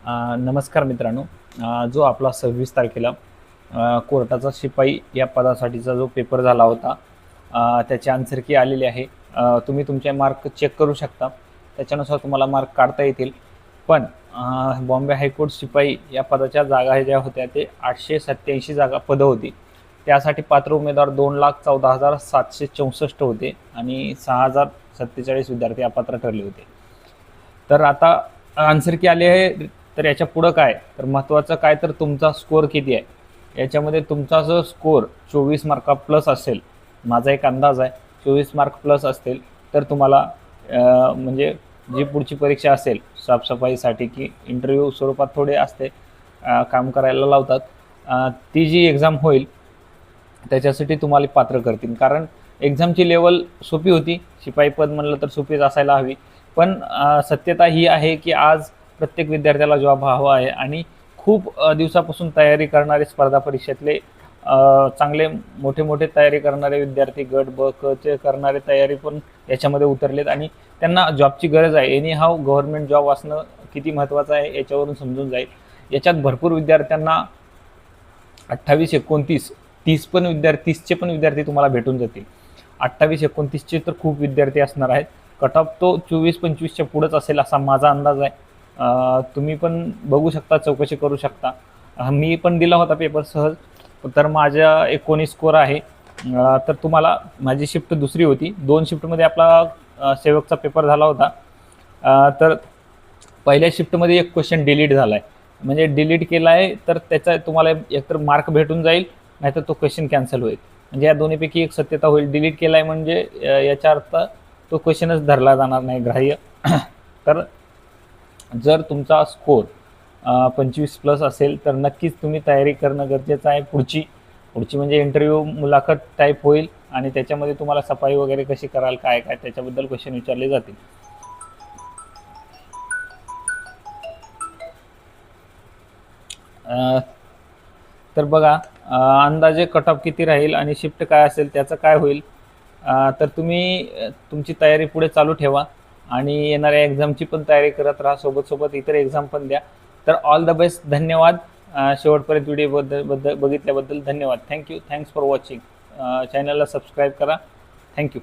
नमस्कार मित्रांनो. जो आपला 26 तारखेला कोर्टाचा शिपाई या पदासाठीचा जो पेपर झाला होता, त्याची आन्सर की आलेली आहे. तुम्ही तुमचे मार्क चेक करू शकता. त्याच्यानुसार तुम्हाला मार्क काढता येतील. पण बॉम्बे हायकोर्ट शिपाई या पदाच्या जागा ज्या होत्या ते 887 जागा पदं होती. त्यासाठी पात्र उमेदवार 2,14,764 होते आणि 6,047 विद्यार्थी अपात्र ठरले होते. तर आता आन्सर की आले आहे. तर याच्या पुढं काय, तर महत्त्वाचं काय, तर तुमचा स्कोअर किती आहे. याच्यामध्ये तुमचा जो स्कोअर 24 मार्का प्लस असेल, माझा एक अंदाज आहे 24 मार्क प्लस असतील, तर तुम्हाला म्हणजे जी पुढची परीक्षा असेल साफसफाईसाठी की इंटरव्ह्यू स्वरूपात थोडे असते, काम करायला लावतात, ती जी एक्झाम होईल त्याच्यासाठी तुम्हाला पात्र करतील. कारण एक्झामची लेवल सोपी होती. शिपाई पद म्हणलं तर सोपीच असायला हवी. पण सत्यता ही आहे की आज प्रत्येक विद्यार्थ्याला जॉब हवा आहे आणि खूप दिवसापासून तयारी करणारे स्पर्धा परीक्षेतले चांगले मोठे मोठे तयारी करणारे विद्यार्थी गट ब क करणारे तयारी पण याच्यामध्ये उतरलेत आणि त्यांना जॉबची गरज आहे. एनी हाव गव्हर्नमेंट जॉब असणं किती महत्त्वाचं आहे याच्यावरून समजून जाईल. याच्यात भरपूर विद्यार्थ्यांना 28-29 30 पण विद्यार्थी 30चे पण विद्यार्थी तुम्हाला भेटून जातील. 28-29चे तर खूप विद्यार्थी असणार आहेत. कट ऑफ तो 24-25च्या पुढंच असेल असा माझा अंदाज आहे. तुम्ही पण बघू शकता, चौकशी करू शकता. मी पण दिला होता पेपर सहज, तर माझ्या 19 स्कोअर आहे. तर तुम्हाला माझी शिफ्ट दुसरी होती. 2 शिफ्टमध्ये आपला सेवकचा पेपर झाला होता. तर पहिल्या शिफ्टमध्ये एक क्वेश्चन डिलीट झाला आहे. म्हणजे डिलीट केला आहे तर त्याचा तुम्हाला एकतर मार्क भेटून जाईल, नाहीतर तो क्वेश्चन कॅन्सल होईल. म्हणजे या दोन्हीपैकी एक सत्यता होईल. डिलीट केला आहे म्हणजे याचा अर्थ तो क्वेश्चनच धरला जाणार नाही, ग्राह्य. तर जर तुमचा स्कोअर 25 प्लस असेल तर नक्कीच तुम्ही तयारी करणं गरजेचं आहे. पुढची म्हणजे इंटरव्ह्यू मुलाखत टाईप होईल आणि त्याच्यामध्ये तुम्हाला सफाई वगैरे कशी कराल, काय काय त्याच्याबद्दल क्वेश्चन विचारले जातील. तर बघा, अंदाजे कट ऑफ किती राहील आणि शिफ्ट काय असेल त्याचं काय होईल. तर तुम्ही तुमची तयारी पुढे चालू ठेवा आणि येणाऱ्या एक्झामची पण तयारी करत राहा. सोबत इतर एक्झाम पण द्या. तर ऑल द बेस्ट. धन्यवाद. शेवटपर्यंत व्हिडिओ बघितल्याबद्दल धन्यवाद. थँक्यू. Thanks for watching. चॅनलला सबस्क्राईब करा. थँक्यू.